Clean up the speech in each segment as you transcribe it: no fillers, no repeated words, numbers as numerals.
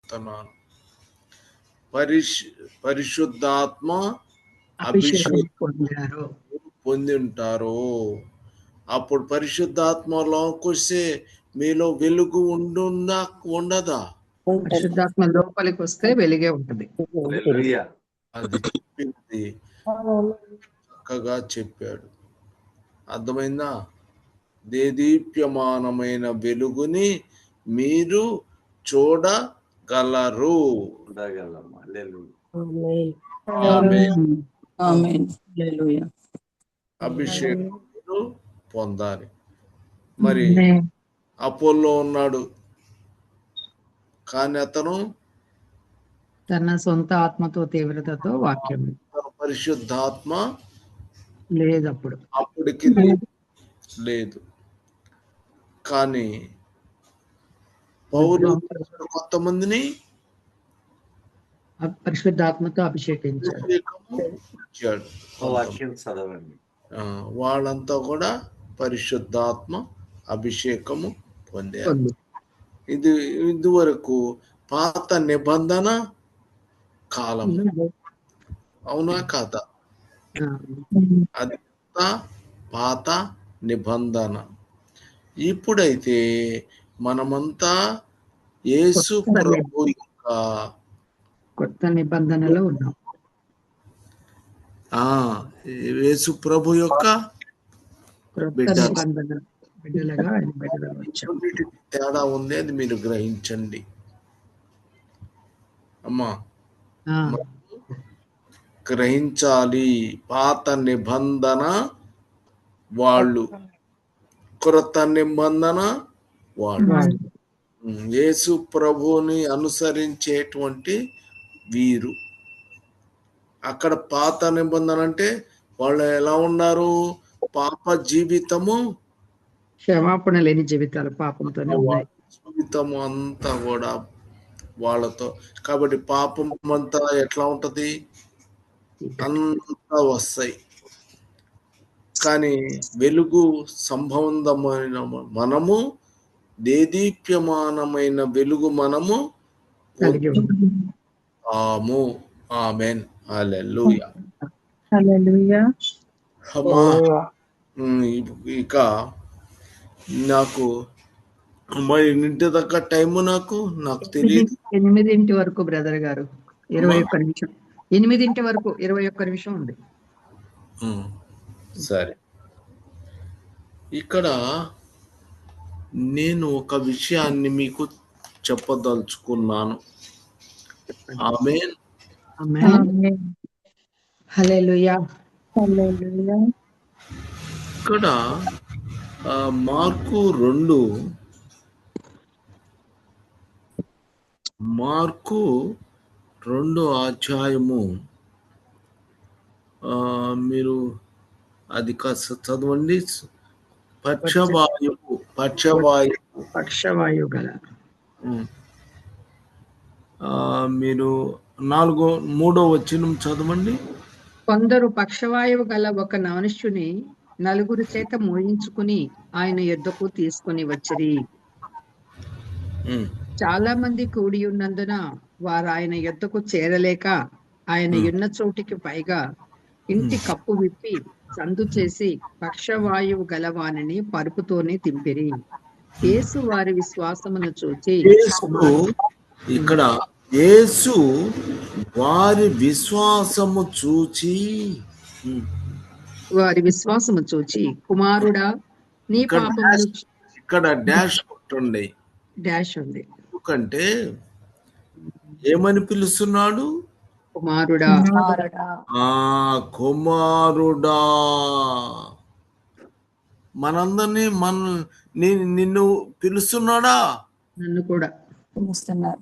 చెప్తున్నాను. పరిశుద్ధాత్మ అభిషేకం అభిషేకం పొంది ఉంటారు. అప్పుడు పరిశుద్ధాత్మలోకి వస్తే మీలో వెలుగు ఉండదా? పరిశుద్ధాత్మ లోపలికి వస్తే వెలిగే ఉంటుంది. అది చెప్పింది చక్కగా చెప్పాడు. అర్థమైందా? దేదీప్యమానమైన వెలుగుని మీరు చూడగలరు. అభిషేకం మీరు పొందాలి. మరి అపోల్లో ఉన్నాడు, కానీ అతను తన సొంత ఆత్మతో తీవ్రతతో వాక్యం పరిశుద్ధాత్మ లేదు, అప్పటికి లేదు. కానీ పౌలు కొంతమందిని పరిశుద్ధాత్మతో అభిషేకించాడు. వాళ్ళంతా కూడా పరిశుద్ధాత్మ అభిషేకము పొందారు. ఇదివరకు పాత నిబంధన కాలం, అవునా కాదా? అది పాత నిబంధన. ఇప్పుడైతే మనమంతా యేసు ప్రభు యొక్క కొత్త నిబంధనలో ఉన్నాం. యేసు ప్రభు యొక్క బిడ్డలుగా తేడా ఉంది, అది మీరు గ్రహించండి అమ్మా. గ్రహించాలి. పాత నిబంధన వాళ్ళు, కొత్త నిబంధన వాళ్ళు. యేసు ప్రభుని అనుసరించేటువంటి వీరు. అక్కడ పాత నిబంధన అంటే వాళ్ళు ఎలా ఉన్నారు? పాప జీవితము, క్షమాపణ లేని జీవితాలు, పాపంతోనే ఉన్నాయి. జీవితము అంతా కూడా వాళ్ళతో. కాబట్టి పాపం అంతా ఎట్లా ఉంటది? అంతా వస్తాయి. కానీ వెలుగు సంబంధమైన మనము, దేదీప్యమానమైన వెలుగు మనము పొందుతాము. ఆమేన్. హల్లెలూయా. అమ్మా, ఇక నాకు ఇంటి దగ్గర టైము నాకు తెలియదు. 8 వరకు బ్రదర్ గారు, 21 నిమిషం. 8 వరకు 21 నిమిషం ఉంది. సరే, ఇక్కడ నేను ఒక విషయాన్ని మీకు చెప్పదలుచుకున్నాను. ఆమేన్. హల్లెలూయా. ఇక్కడ మార్కు 2 అధ్యాయము మీరు అది కాస్త చదవండి. పక్షవాయువు గల మీరు 3వ వచనం చదవండి. కొందరు పక్షవాయువు గల ఒక మనుష్యుని 4 చేత మోయించుకుని ఆయన యొద్దకు తీసుకుని వచ్చిరి. చాలా మంది కూడి ఉన్నందున వారు ఆయన యొద్దకు చేరలేక ఆయన ఉన్న చోటికి పైగా ఇంటి కప్పు విప్పి సందు చేసి పక్షవాయువు గలవానిని పరుపుతోనే తింపిరి. యేసు వారి విశ్వాసమును చూచి, ఇక్కడ యేసు వారి విశ్వాసము చూచి కుమారుడా, నీ పాపములు. ఇక్కడ డాష్ ఉంది. ఎందుకంటే ఏమని పిలుస్తున్నాడు? కుమారుడా. కుమారుడా. మనందరినీ నిన్ను పిలుస్తున్నాడా? నన్ను కూడా పిలుస్తున్నారు.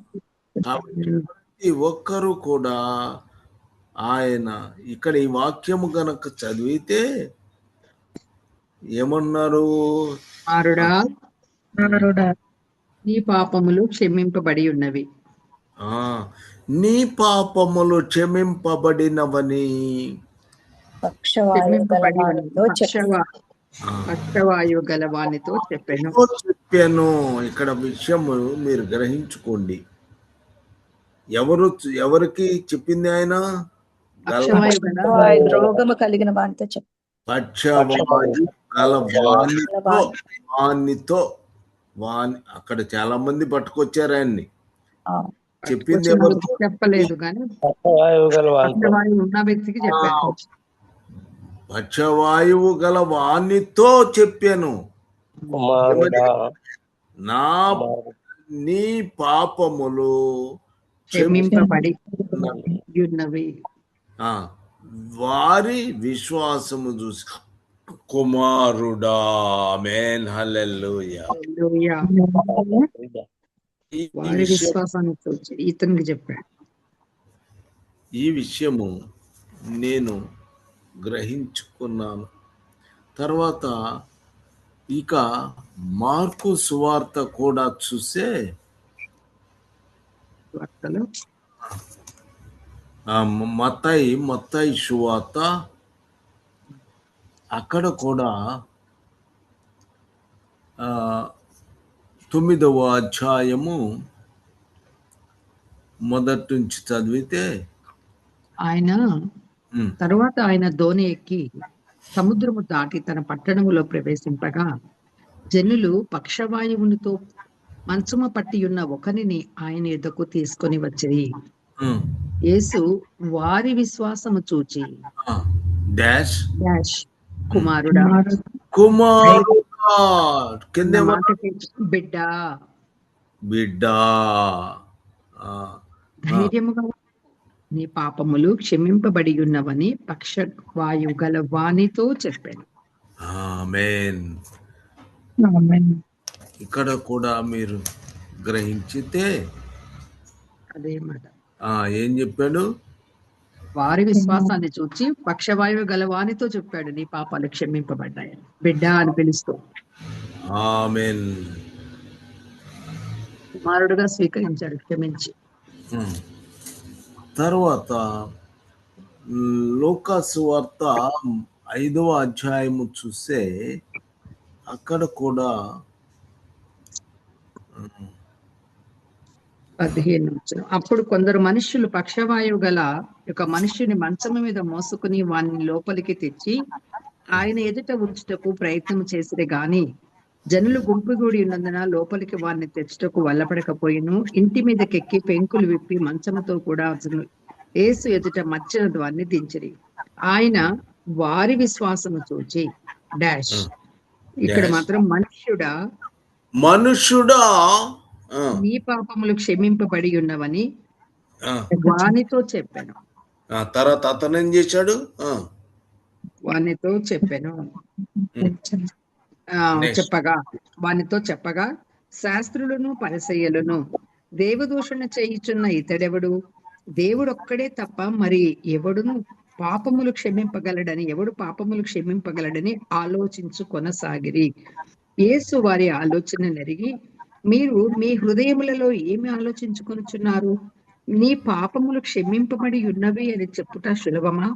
ప్రతి ఒక్కరు కూడా ఆయన ఇక్కడ ఈ వాక్యము గనక చదివితే ఏమన్నారు? కుమారుడా, నీ పాపములు క్షమింపబడి ఉన్నవి. నీ పాపములు క్షమింపబడినవని పక్షవాయువు గలవానితో చెప్పాను. ఇక్కడ విషయము మీరు గ్రహించుకోండి. ఎవరికి చెప్పింది ఆయన? పక్షవాయువు గల రోగము కలిగిన వానితో చెప్పు. పక్షవాయు గల వానితో అక్కడ చాలా మంది పట్టుకొచ్చారు ఆయన్ని. చెప్పింది ఎవరు? చెప్పలేదు కానీ పక్షవాయువు ఉన్న వ్యక్తికి చెప్పారు. పక్షవాయువు గల వానితో చెప్పాను, నీ పాపములు క్షమింపబడి ఉన్నవి. వారి విశ్వాసము చూసి కుమారుడా. ఆమేన్, హల్లెలూయా. వారి విశ్వాసాన్ని చూసి ఇతనికి చెప్పాడు. ఈ విషయము నేను గ్రహించుకున్నాను. తర్వాత ఇక మార్కు సువార్త కూడా చూసే మత్తయి సువార్త, అక్కడ కూడా 9వ అధ్యాయము మొదటి నుంచి చదివితే, తరువాత ఆయన దోణి ఎక్కి సముద్రము దాటి తన పట్టణములో ప్రవేశింపగా జనులు పక్షవాయువునితో మంచము పట్టి ఉన్న ఒకనిని ఆయన ఎద్దకు తీసుకొని వచ్చిరి. యేసు వారి విశ్వాసము చూచి కుమారుడా బిడ్డా ధైర్యముగా నీ పాపములు క్షమింపబడి ఉన్నవని పక్షవాయువు గల వానితో చెప్పాను. ఆమేన్. ఇక్కడ కూడా మీరు గ్రహించితే అదే మాట ఏం చెప్పాడు? వారి విశ్వాసాన్ని చూచి పక్షవాయువు గల వానితో చెప్పాడు, నీ పాపాలు క్షమింపబడ్డాయని. బిడ్డ అని పిలుస్తూ ఆమేన్. కుమారుడుగా స్వీకరించాడు, క్షమించి. తర్వాత లూకా సువార్త 5వ అధ్యాయము చూస్తే అక్కడ కూడా 15. అప్పుడు కొందరు మనుష్యులు పక్షవాయువు గల ఒక మనుష్యుని మంచము మీద మోసుకుని వారిని లోపలికి తెచ్చి ఆయన ఎదుట ఉంచుటకు ప్రయత్నం చేసిరే గాని జనులు గుంపుగూడి ఉన్నందున లోపలికి వారిని తెచ్చుటకు వల్లపడకపోయిను. ఇంటి మీదకెక్కి పెంకులు విప్పి మంచముతో కూడా యేసు ఎదుట మధ్య వారిని దించిరి. ఆయన వారి విశ్వాసము చూచి ఇక్కడ మాత్రం మనుష్యుడా నీ పాపములు క్షమింపబడి ఉన్నవని వానితో చెప్పాను. తర్వాత అతను ఏం చేశాడు? వానితో చెప్పాను వానితో చెప్పగా శాస్త్రులను పరిసయ్యులను దేవదూషణ చేయుచున్న ఇతడెవడు? దేవుడొక్కడే తప్ప మరి ఎవడు పాపములు క్షమింపగలడని ఆలోచించు కొనసాగిరి. యేసు వారి ఆలోచన నెరిగి, మీరు మీ హృదయములలో ఏమి ఆలోచించుకొనుచున్నారు? నీ పాపములు క్షమింపబడి ఉన్నవి అని చెప్పుట సులభమా?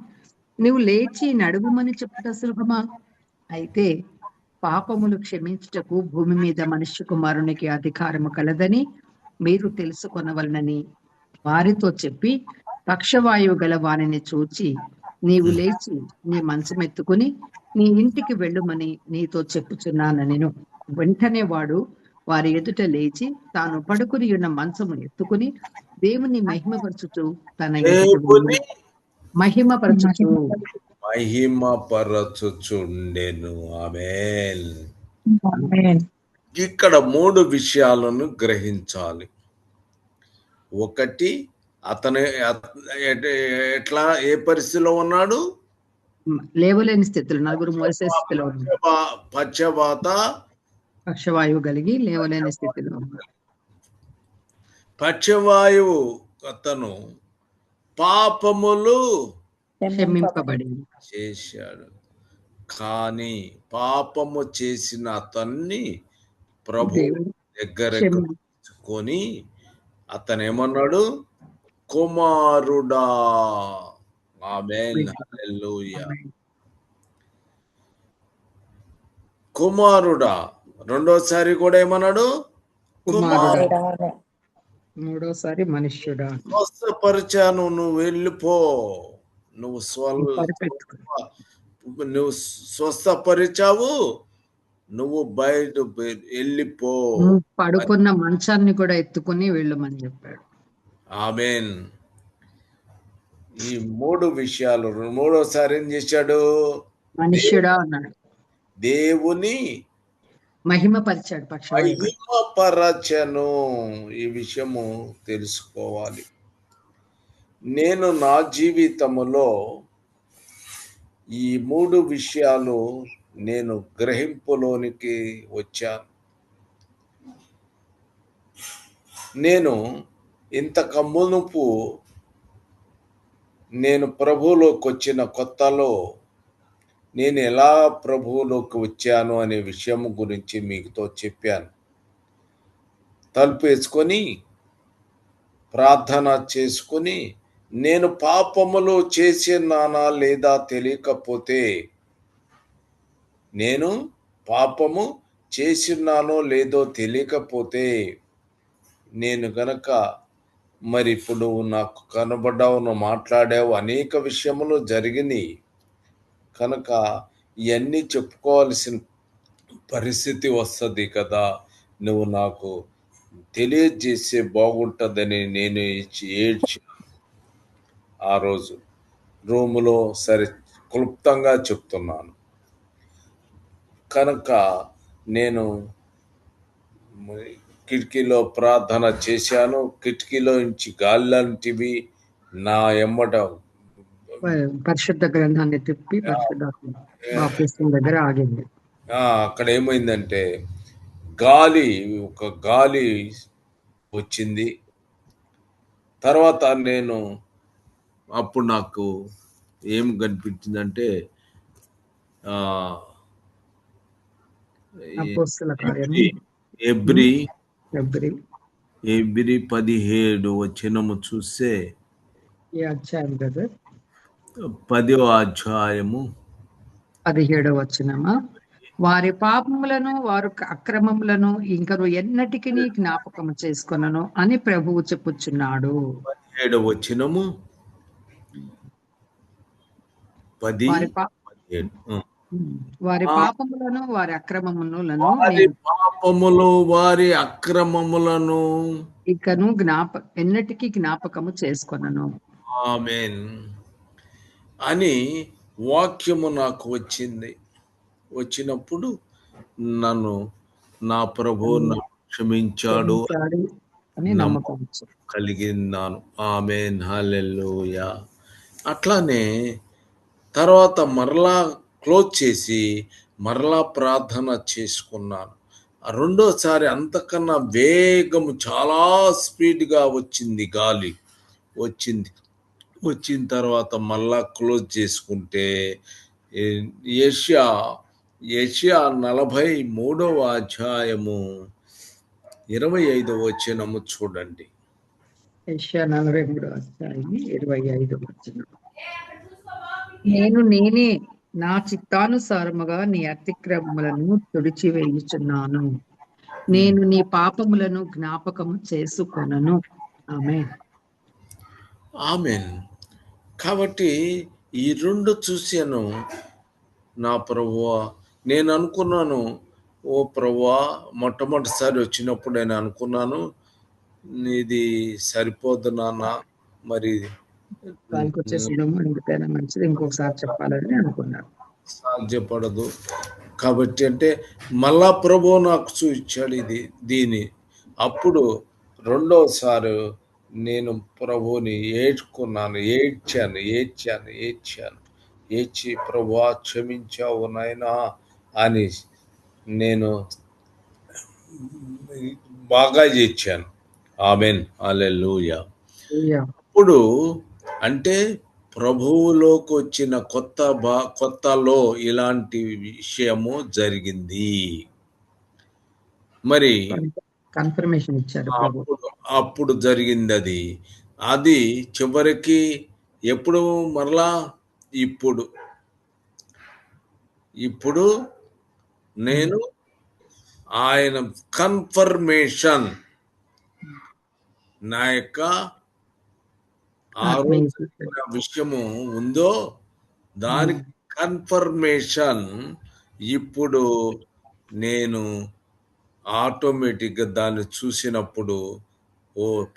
నువ్వు లేచి నడువుమని చెప్పుట సులభమా? అయితే పాపములు క్షమించుటకు భూమి మీద మనుష్య కుమారునికి అధికారము కలదని మీరు తెలుసుకొనవలనని వారితో చెప్పి పక్షవాయువు గల వారిని చూచి, నీవు లేచి నీ మంచమెత్తుకుని నీ ఇంటికి వెళ్ళుమని నీతో చెప్పుచున్నానెను. వెంటనే వాడు వారి ఎదుట లేచి తాను పడుకుని ఉన్న మంచము ఎత్తుకుని దేవుని మహిమపరచుచు మహిమపరచుచుండెను. ఆమేన్. ఇక్కడ 3 విషయాలను గ్రహించాలి. ఒకటి, అతను ఎట్లా ఏ పరిస్థితిలో ఉన్నాడు? లేవలేని స్థితిలో, నలుగురు మోసే స్థితిలో, పక్షవాయువు కలిగి లేవలేని స్థితిలో ఉన్నాడు. పక్షవాయువు అతను పాపములు క్షమింపబడి చేశాడు, కానీ పాపము చేసిన అతన్ని ప్రభు దగ్గరకు తీసుకొని అతను ఏమన్నాడు? కుమారుడా. ఆమేన్, హల్లెలూయా. కుమారుడా. రెండోసారి కూడా ఏమన్నాడు? కుమారుడా. మూడోసారి మనుష్యుడా స్వస్థపరిచాను, నువ్వు వెళ్ళిపో. నువ్వు పరిపెత్తుకు నువ్వు స్వస్థపరిచావు, నువ్వు బయట వెళ్ళిపో. నువ్వు పడుకున్న మంచాన్ని కూడా ఎత్తుకుని వెళ్ళమని చెప్పాడు. ఆమేన్. ఈ 3 విషయాలు మూడోసారి ఏం చేశాడు? మనుష్యుడా అన్నాడు, దేవుని మహిమపరిచాడు. పక్షవాయువు మహిమపరచను. ఈ విషయము తెలుసుకోవాలి. నేను నా జీవితములో ఈ 3 విషయాలు నేను గ్రహింపులోనికి వచ్చాను. నేను ఇంతకు మునుపు నేను ప్రభువులోకి వచ్చిన కొత్తలో నేను ఎలా ప్రభువులోకి వచ్చాను అనే విషయం గురించి మీతో చెప్పాను. తలుపు వేసుకొని ప్రార్థన చేసుకొని, నేను పాపములు చేసినానా లేదా తెలియకపోతే, నేను పాపము చేసినానో లేదో తెలియకపోతే, నేను గనక మరి ఇప్పుడు నాకు కనబడ్డావు, నువ్వు మాట్లాడావు, అనేక విషయములు జరిగినాయి కనుక ఇవన్నీ చెప్పుకోవాల్సిన పరిస్థితి వస్తుంది కదా. నువ్వు నాకు తెలియజేసే బాగుంటుందని నేను ఏడ్చి ఆ రోజు రూములో సరే క్లుప్తంగా చెప్తున్నాను. కనుక నేను కిటికీలో ప్రార్థన చేశాను. కిటికీలో నుంచి గాలిలాంటివి నా ఎమ్మట పరిశుద్ధ గ్రంథాన్ని తిప్పి పరిశుద్ధ బాప్తిస్మం దగ్గర ఆగింది. అక్కడ ఏమైందంటే ఒక గాలి వచ్చింది. తర్వాత నేను అప్పుడు నాకు ఏం కనిపించిందంటే అపోస్తల కార్యం ఎబ్రి ఫిబ్రవరి 17 వచనము చూస్తే ఈ అధ్యాయం కదా 10వ అధ్యాయము 17వ వచనమా, వారి పాపములను వారు అక్రమములను ఇంకను ఎన్నటికి జ్ఞాపకము చేసుకొనను అని ప్రభువు చెప్పుచున్నాడు. 17వ వచనము 10 వారి పాపములను వారి అక్రమములను వారి అక్రమములను ఇకను ఎన్నటికీ జ్ఞాపకము చేసుకొనను. ఆమేన్ అని వాక్యము నాకు వచ్చినప్పుడు నన్ను నా ప్రభువు క్షమించాడు అని నమ్మకం కలిగినాను. ఆమేన్, హల్లెలూయా. అట్లానే తర్వాత మరలా క్లోజ్ చేసి మరలా ప్రార్థన చేసుకున్నాను. రెండోసారి అంతకన్నా వేగము చాలా స్పీడ్గా వచ్చింది, గాలి వచ్చిన తర్వాత మళ్ళా క్లోజ్ చేసుకుంటే యెషయా 43వ అధ్యాయము 25వ వచనము చూడండి. యెషయా 43వ అధ్యాయం 25వ వచనం, నేనే నా చిత్తానుసారముగా నీ అతిక్రమములను తుడిచివేయుచున్నాను, నేను నీ పాపములను జ్ఞాపకము చేసుకొనను. ఆమేన్. ఆమేన్. కాబట్టి ఈ 2 చూశాను. నా ప్రభువా, నేను అనుకున్నాను, ఓ ప్రభువా, మొట్టమొదటిసారి వచ్చినప్పుడు నేను అనుకున్నాను, ఇది సరిపోదు నాన్న, మరి మంచిది ఇంకొకసారి చెప్పాలని అనుకున్నాను. సాధ్యపడదు కాబట్టి అంటే మళ్ళా ప్రభు నాకు చూపించాడు దీని. అప్పుడు రెండోసారి నేను ప్రభుని ఏడ్చి ప్రభువా క్షమించావు నాయనా అని నేను బాగా చేర్చాను. ఆమేన్, హల్లెలూయా. అప్పుడు అంటే ప్రభువులోకి వచ్చిన కొత్తలో ఇలాంటి విషయము జరిగింది. మరి కన్ఫర్మేషన్ ఇచ్చారు. అప్పుడు జరిగింది అది చివరికి ఎప్పుడు మరలా ఇప్పుడు నేను ఆయన కన్ఫర్మేషన్ నా యొక్క ఆరోగ్య విషయము ఉందో దానికి కన్ఫర్మేషన్ ఇప్పుడు నేను ఆటోమేటిక్గా దాన్ని చూసినప్పుడు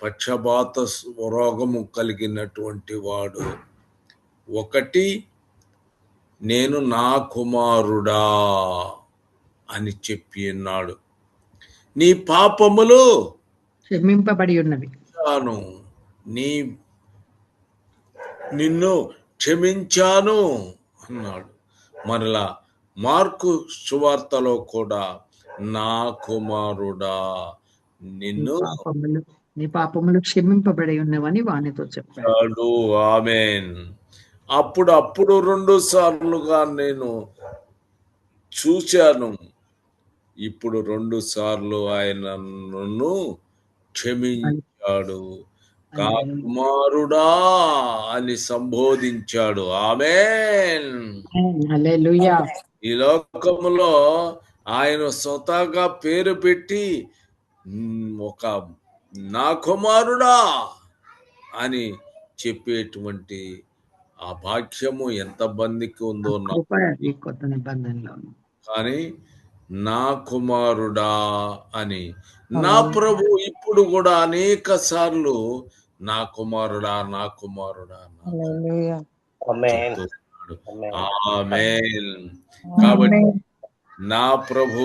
పక్షపాత రోగము కలిగినటువంటి వాడు ఒకటి నేను నా కుమారుడా అని చెప్పి ఉన్నాడు. నీ పాపములు క్షమింపబడి ఉన్నవి, నిన్ను క్షమించాను అన్నాడు. మరలా మార్కు సువార్తలో కూడా నా కుమారుడా నీ పాపములు క్షమింపబడి ఉన్నవని వానితో చెప్పాడు. ఆమేన్. అప్పుడు 2 సార్లుగా నేను చూశాను. ఇప్పుడు 2 సార్లు ఆయన నన్ను క్షమించాడు. కుమారుడా అని సంబోధించాడు. ఆమేన్. హల్లెలూయా. ఈ లోకములో ఆయన స్వతహాగా పేరు పెట్టి ఒక నా కుమారుడా అని చెప్పేటువంటి ఆ భాగ్యము ఎంత మందికి ఉందో కొత్త నిబంధనలో. కానీ నా కుమారుడా అని నా ప్రభు ఇప్పుడు కూడా అనేక సార్లు నా కుమారుడా నా కుమారుడా ఆమేన్. కాబట్టి నా ప్రభు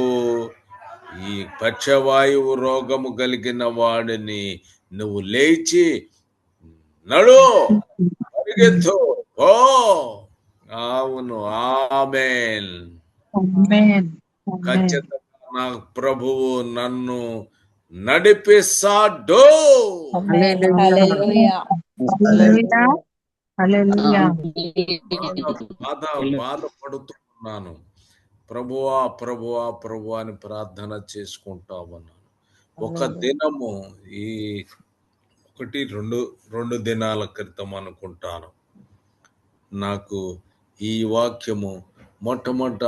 ఈ పక్షవాయువు రోగము కలిగిన వాడిని నువ్వు లేచి నడు, పరిగెత్తు. అవును. ఆమేన్. ఖచ్చితంగా నా ప్రభువు నన్ను నడిపిస్తాడు. బాధపడుతున్నాను, ప్రభువా ప్రభువా ప్రభు అని ప్రార్థన చేసుకుంటా ఉన్నాను. ఒక దినము ఈ 1-2 దినాల క్రితం అనుకుంటాను, నాకు ఈ వాక్యము మొట్టమొదట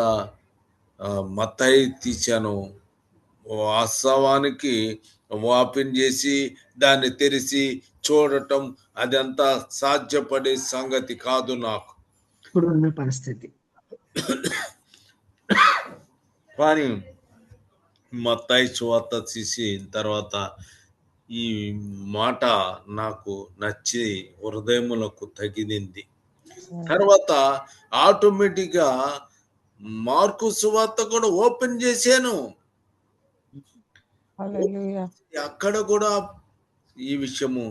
మత్తయి తీశాను. వాస్తవానికి ఓపెన్ చేసి దాన్ని తెరిచి చూడటం అదంతా సాధ్యపడే సంగతి కాదు నాకు ఇప్పుడున్న పరిస్థితి. కానీ మత్తయి సువార్త తీసి తర్వాత ఈ మాట నాకు నచ్చి హృదయములకు తగిలింది. తర్వాత ఆటోమేటిక్గా మార్కు సువార్త కూడా ఓపెన్ చేశాను. అక్కడ కూడా ఈ విషయము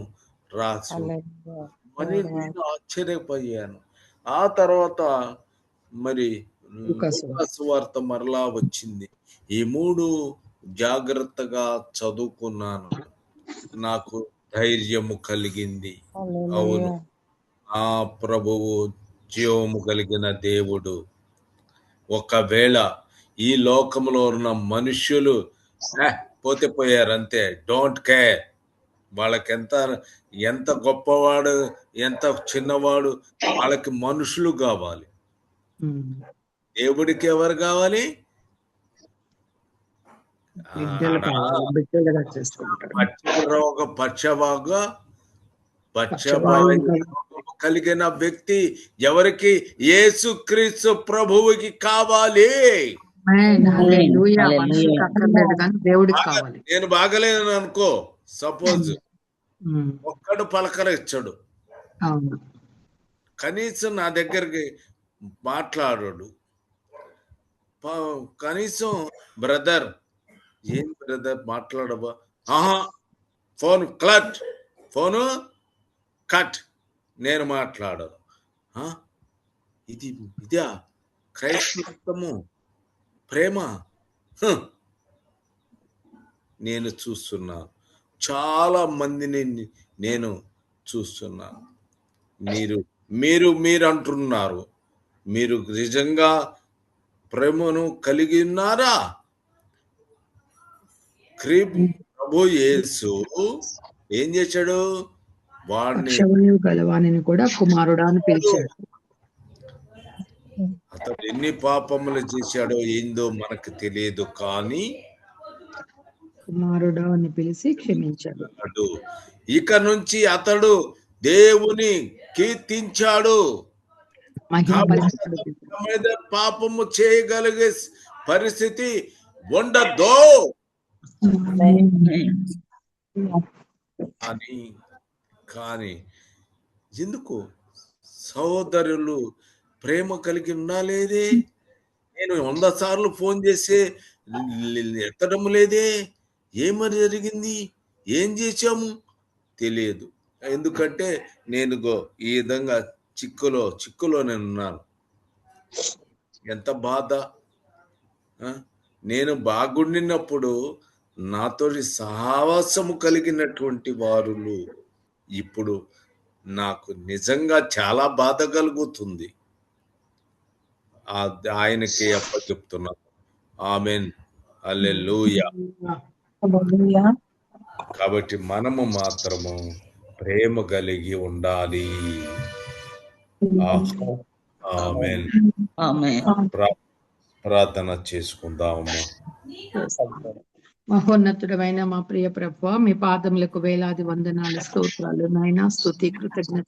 రాసు. మరి నేను ఆశ్చర్యపోయాను. ఆ తర్వాత మరి సువార్త మరలా వచ్చింది. ఈ 3 జాగ్రత్తగా చదువుకున్నాను. నాకు ధైర్యము కలిగింది. అవును, ఆ ప్రభువు జీవము కలిగిన దేవుడు. ఒకవేళ ఈ లోకంలో ఉన్న మనుష్యులు పోతే పోయారు అంతే, డోంట్ కేర్. వాళ్ళకి ఎంత గొప్పవాడు ఎంత చిన్నవాడు, వాళ్ళకి మనుషులు కావాలి. దేవుడికి ఎవరు కావాలి? పక్షవాయు కలిగిన వ్యక్తి ఎవరికి? యేసుక్రీస్తు ప్రభువుకి కావాలి. నేను బాగలేను అనుకో, సపోజ్ ఒక్కడు పలకరించడు, కనీసం నా దగ్గరికి మాట్లాడాడు, కనీసం బ్రదర్ ఏం బ్రదర్ మాట్లాడవా, ఫోన్ కట్, నేను మాట్లాడను. ఇదా క్రైస్తవము, ప్రేమ? నేను చూస్తున్నాను, చాలా మందిని నేను చూస్తున్నాను. మీరు అంటున్నారు, మీరు నిజంగా ప్రేమను కలిగి ఉన్నారా? ప్రభు యేసు ఏం చేశాడు? వాడిని కూడా కుమారుడా అని పిలిచాడు. అతడు ఎన్ని పాపములు చేశాడో ఏందో మనకు తెలియదు, కానీ కుమారుడా అని పిలిచి క్షమించాడు. ఇక నుంచి అతడు దేవుని కీర్తించాడు. మహిమపరచబడు. మీద పాపము చేయగలిగే పరిస్థితి ఉండదు అని. కానీ ఎందుకు సహోదరులు ప్రేమ కలిగి ఉండాలేదే? నేను 100 సార్లు ఫోన్ చేసి ఎత్తడం లేదే, ఏమని జరిగింది, ఏం చేశాము తెలియదు. ఎందుకంటే నేను ఈ విధంగా చిక్కులో నేను ఉన్నాను. ఎంత బాధ. నేను బాగుండినప్పుడు నాతోటి సహవాసము కలిగినటువంటి వారులు ఇప్పుడు నాకు నిజంగా చాలా బాధ కలుగుతుంది. ఆయనకి అప్పచెప్తున్నాను. ఆమేన్, హల్లెలూయా. కాబట్టి మనము మాత్రము ప్రేమ కలిగి ఉండాలి. ఆమేన్. ప్రార్థన చేసుకుందామమ్మా. మహోన్నతుడమైన మా ప్రియ ప్రభువా, మీ పాదములకు వేలాది వందనాలు, స్తోత్రాలు నాయనా, స్తుతి, కృతజ్ఞత